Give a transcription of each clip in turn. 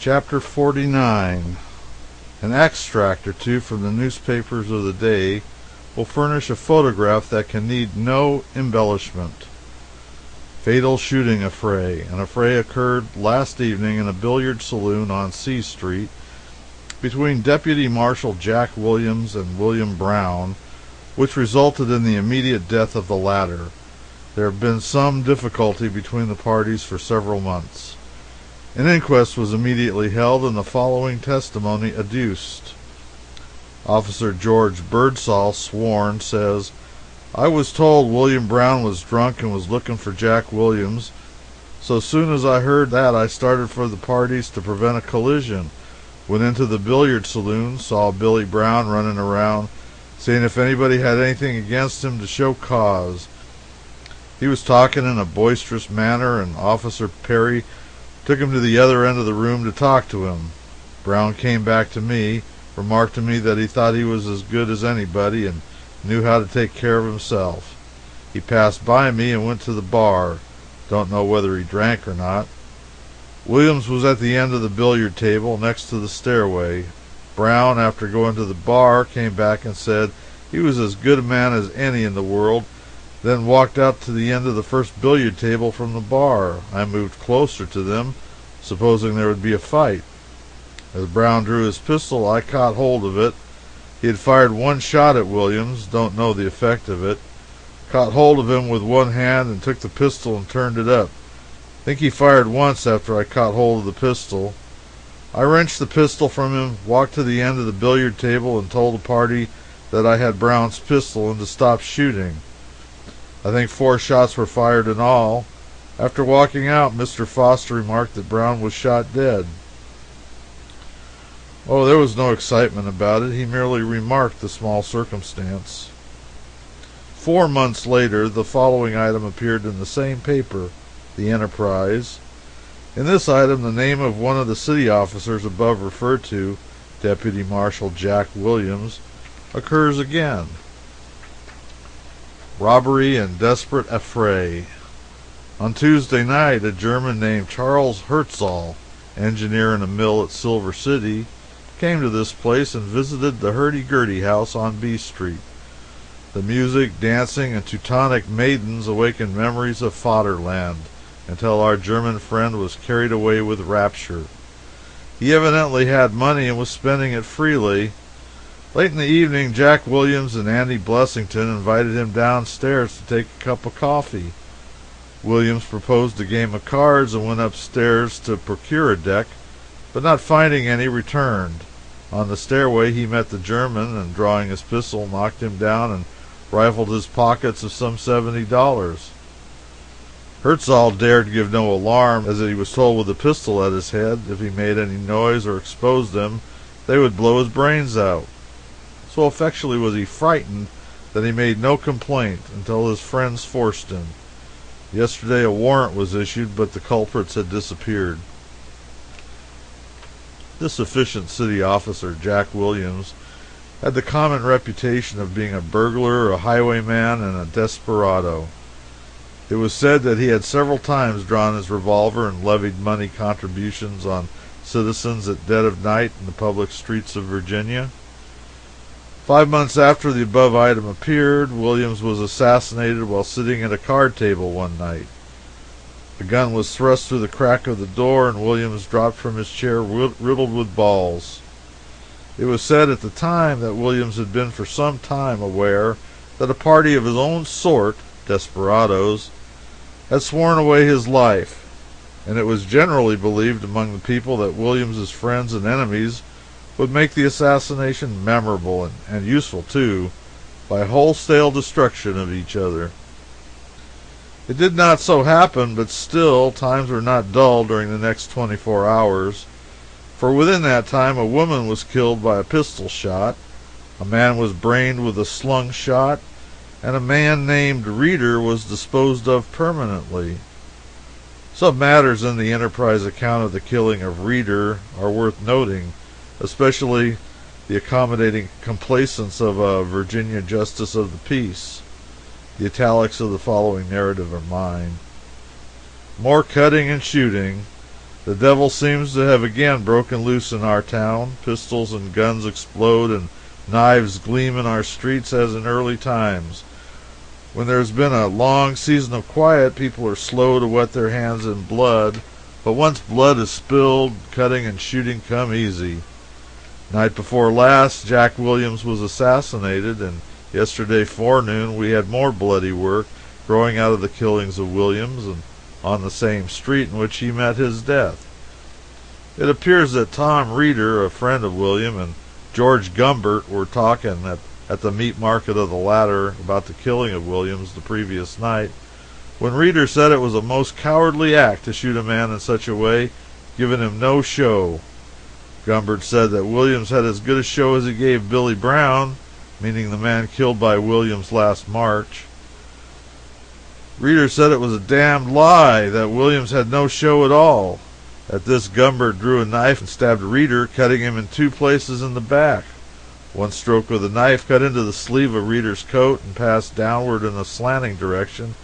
Chapter 49. An extract or two from the newspapers of the day will furnish a photograph that can need no embellishment. Fatal shooting affray. An affray occurred last evening in a billiard saloon on C Street between Deputy Marshal Jack Williams and William Brown, which resulted in the immediate death of the latter. There had been some difficulty between the parties for several months. An inquest was immediately held and the following testimony adduced. Officer George Birdsall, sworn, says, "I was told William Brown was drunk and was looking for Jack Williams. So soon as I heard that, I started for the parties to prevent a collision. Went into the billiard saloon, saw Billy Brown running around, saying if anybody had anything against him to show cause. He was talking in a boisterous manner, and Officer Perry took him to the other end of the room to talk to him. Brown came back to me, remarked to me that he thought he was as good as anybody and knew how to take care of himself. He passed by me and went to the bar. Don't know whether he drank or not. Williams was at the end of the billiard table next to the stairway. Brown, after going to the bar, came back and said he was as good a man as any in the world, then walked out to the end of the first billiard table from the bar. I moved closer to them, supposing there would be a fight. As Brown drew his pistol, I caught hold of it. He had fired one shot at Williams, don't know the effect of it. Caught hold of him with one hand and took the pistol and turned it up. Think he fired once after I caught hold of the pistol. I wrenched the pistol from him, walked to the end of the billiard table and told the party that I had Brown's pistol and to stop shooting. I think 4 shots were fired in all. After walking out, Mr. Foster remarked that Brown was shot dead. Oh, there was no excitement about it. He merely remarked the small circumstance. 4 months later, the following item appeared in the same paper, the Enterprise. In this item, the name of one of the city officers above referred to, Deputy Marshal Jack Williams, occurs again. Robbery and desperate affray. On Tuesday night, a German named Charles Herzl, engineer in a mill at Silver City, came to this place and visited the hurdy-gurdy house on B Street. The music, dancing, and Teutonic maidens awakened memories of Fatherland, until our German friend was carried away with rapture. He evidently had money and was spending it freely. Late in the evening, Jack Williams and Andy Blessington invited him downstairs to take a cup of coffee. Williams proposed a game of cards and went upstairs to procure a deck, but not finding any, returned. On the stairway he met the German, and drawing his pistol, knocked him down and rifled his pockets of some $70. Herzl dared give no alarm, as he was told with a pistol at his head, if he made any noise or exposed them, they would blow his brains out. So effectually was he frightened that he made no complaint until his friends forced him. Yesterday a warrant was issued, but the culprits had disappeared. This efficient city officer, Jack Williams, had the common reputation of being a burglar, a highwayman, and a desperado. It was said that he had several times drawn his revolver and levied money contributions on citizens at dead of night in the public streets of Virginia. 5 months after the above item appeared, Williams was assassinated while sitting at a card table one night. The gun was thrust through the crack of the door, and Williams dropped from his chair riddled with balls. It was said at the time that Williams had been for some time aware that a party of his own sort, desperados, had sworn away his life, and it was generally believed among the people that Williams's friends and enemies would make the assassination memorable and useful too, by wholesale destruction of each other. It did not so happen, but still, times were not dull during the next 24 hours, for within that time a woman was killed by a pistol shot, a man was brained with a slung shot, and a man named Reeder was disposed of permanently. Some matters in the Enterprise account of the killing of Reeder are worth noting, especially the accommodating complacence of a Virginia justice of the peace. The italics of the following narrative are mine. More cutting and shooting. The devil seems to have again broken loose in our town. Pistols and guns explode and knives gleam in our streets as in early times. When there's been a long season of quiet, people are slow to wet their hands in blood, but once blood is spilled, cutting and shooting come easy. Night before last, Jack Williams was assassinated, and yesterday forenoon we had more bloody work growing out of the killings of Williams and on the same street in which he met his death. It appears that Tom Reeder, a friend of William, and George Gumbert were talking at the meat market of the latter about the killing of Williams the previous night, when Reeder said it was a most cowardly act to shoot a man in such a way, giving him no show. Gumbert said that Williams had as good a show as he gave Billy Brown, meaning the man killed by Williams last March. Reeder said it was a damned lie, that Williams had no show at all. At this, Gumbert drew a knife and stabbed Reeder, cutting him in 2 places in the back. One stroke of the knife cut into the sleeve of Reeder's coat and passed downward in a slanting direction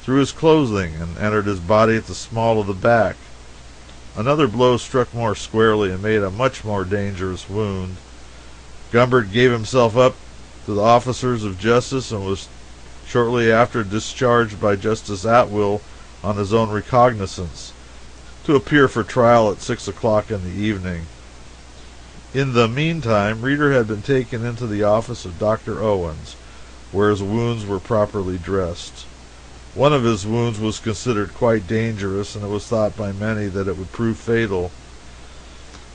through his clothing and entered his body at the small of the back. Another blow struck more squarely and made a much more dangerous wound. Gumbert gave himself up to the officers of justice and was shortly after discharged by Justice Atwill on his own recognizance, to appear for trial at 6 o'clock in the evening. In the meantime, Reeder had been taken into the office of Dr. Owens, where his wounds were properly dressed. One of his wounds was considered quite dangerous, and it was thought by many that it would prove fatal.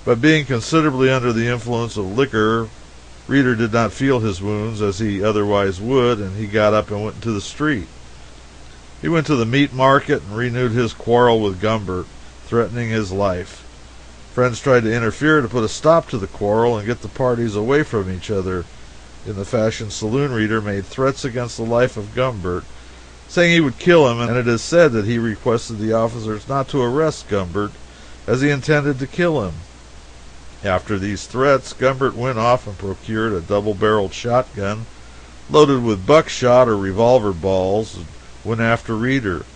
But being considerably under the influence of liquor, Reeder did not feel his wounds as he otherwise would, and he got up and went into the street. He went to the meat market and renewed his quarrel with Gumbert, threatening his life. Friends tried to interfere to put a stop to the quarrel and get the parties away from each other. In the fashion saloon, Reeder made threats against the life of Gumbert, saying he would kill him, and it is said that he requested the officers not to arrest Gumbert, as he intended to kill him. After these threats, Gumbert went off and procured a double-barreled shotgun loaded with buckshot or revolver balls and went after Reeder.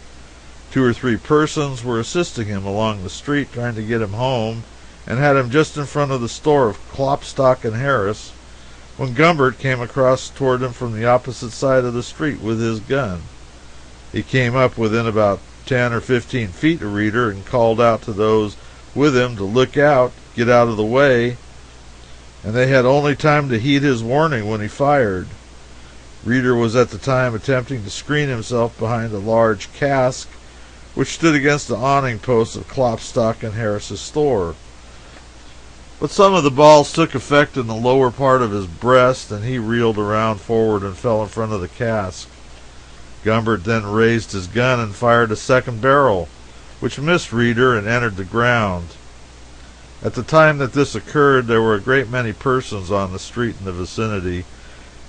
2 or 3 persons were assisting him along the street trying to get him home, and had him just in front of the store of Klopstock and Harris, when Gumbert came across toward him from the opposite side of the street with his gun. He came up within about 10 or 15 feet of Reeder and called out to those with him to look out, get out of the way, and they had only time to heed his warning when he fired. Reeder was at the time attempting to screen himself behind a large cask which stood against the awning post of Klopstock and Harris's store. But some of the balls took effect in the lower part of his breast, and he reeled around forward and fell in front of the cask. Gumbert then raised his gun and fired a second barrel, which missed Reeder and entered the ground. At the time that this occurred, there were a great many persons on the street in the vicinity,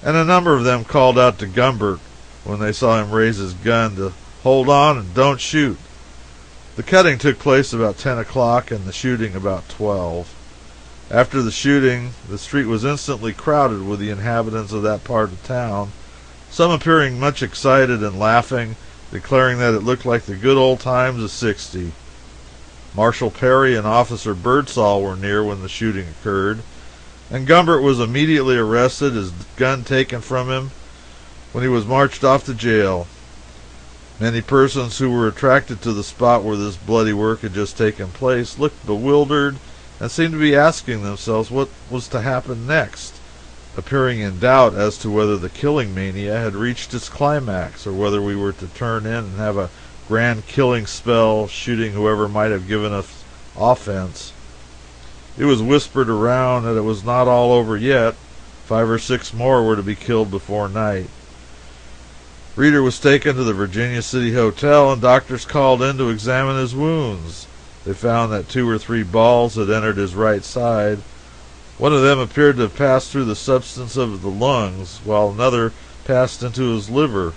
and a number of them called out to Gumbert when they saw him raise his gun to hold on and don't shoot. The cutting took place about 10 o'clock and the shooting about 12. After the shooting, the street was instantly crowded with the inhabitants of that part of town, some appearing much excited and laughing, declaring that it looked like the good old times of '60. Marshal Perry and Officer Birdsall were near when the shooting occurred, and Gumbert was immediately arrested, his gun taken from him, when he was marched off to jail. Many persons who were attracted to the spot where this bloody work had just taken place looked bewildered and seemed to be asking themselves what was to happen next, appearing in doubt as to whether the killing mania had reached its climax, or whether we were to turn in and have a grand killing spell, shooting whoever might have given us offense. It was whispered around that it was not all over yet. 5 or 6 more were to be killed before night. Reeder was taken to the Virginia City Hotel, and doctors called in to examine his wounds. They found that 2 or 3 balls had entered his right side. One of them appeared to have passed through the substance of the lungs, while another passed into his liver.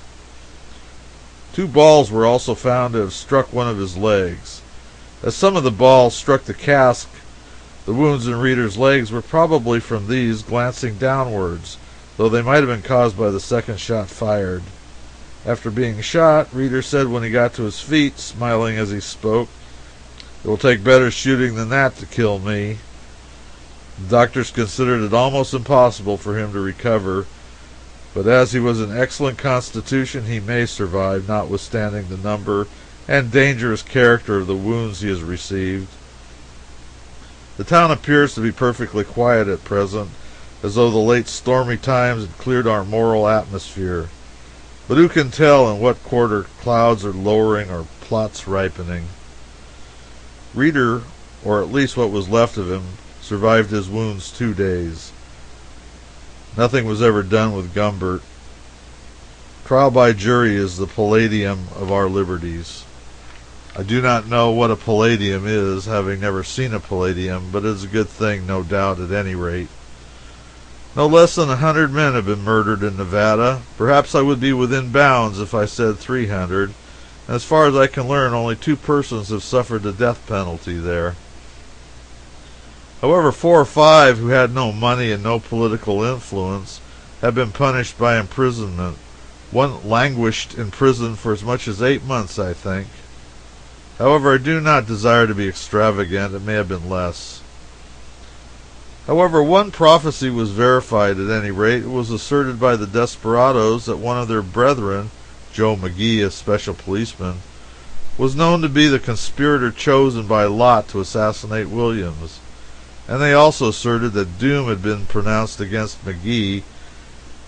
2 balls were also found to have struck one of his legs. As some of the balls struck the cask, the wounds in Reeder's legs were probably from these glancing downwards, though they might have been caused by the second shot fired. After being shot, Reeder said when he got to his feet, smiling as he spoke, It will take better shooting than that to kill me. The doctors considered it almost impossible for him to recover, but as he was in excellent constitution, he may survive, notwithstanding the number and dangerous character of the wounds he has received. The town appears to be perfectly quiet at present, as though the late stormy times had cleared our moral atmosphere. But who can tell in what quarter clouds are lowering or plots ripening? Reader, or at least what was left of him, survived his wounds 2 days. Nothing was ever done with Gumbert. Trial by jury is the palladium of our liberties. I do not know what a palladium is, having never seen a palladium, but it is a good thing, no doubt, at any rate. No less than 100 men have been murdered in Nevada. Perhaps I would be within bounds if I said 300, and as far as I can learn, only 2 persons have suffered the death penalty there. However, 4 or 5 who had no money and no political influence have been punished by imprisonment. One languished in prison for as much as 8 months, I think. However, I do not desire to be extravagant. It may have been less. However, one prophecy was verified at any rate. It was asserted by the desperadoes that one of their brethren, Joe McGee, a special policeman, was known to be the conspirator chosen by lot to assassinate Williams. And they also asserted that doom had been pronounced against McGee,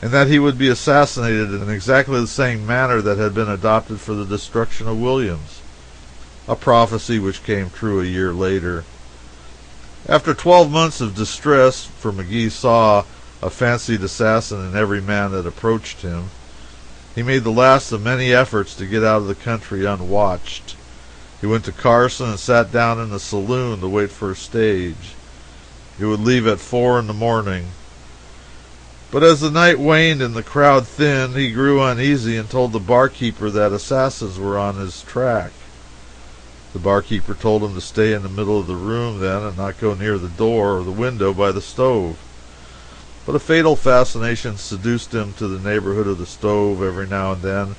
and that he would be assassinated in exactly the same manner that had been adopted for the destruction of Williams. A prophecy which came true a year later. After 12 months of distress, for McGee saw a fancied assassin in every man that approached him, he made the last of many efforts to get out of the country unwatched. He went to Carson and sat down in a saloon to wait for a stage. He would leave at 4 in the morning. But as the night waned and the crowd thinned, he grew uneasy and told the barkeeper that assassins were on his track. The barkeeper told him to stay in the middle of the room then and not go near the door or the window by the stove. But a fatal fascination seduced him to the neighborhood of the stove every now and then,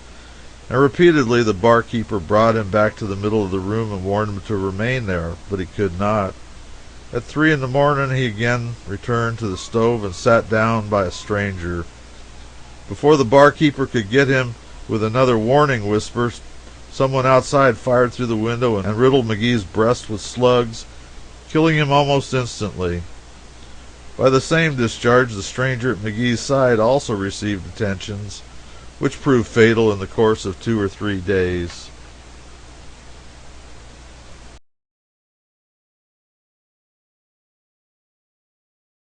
and repeatedly the barkeeper brought him back to the middle of the room and warned him to remain there, but he could not. At 3 in the morning he again returned to the stove and sat down by a stranger. Before the barkeeper could get him with another warning whisper, someone outside fired through the window and riddled McGee's breast with slugs, killing him almost instantly. By the same discharge, the stranger at McGee's side also received attentions, which proved fatal in the course of 2 or 3 days.